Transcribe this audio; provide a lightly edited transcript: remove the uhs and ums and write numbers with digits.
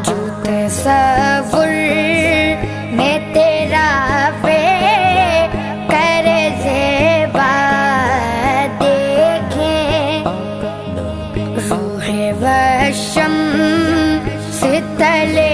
जो तसव्वुर में तेरा पे कर ज़ेबा देखें रूह व शम्स तले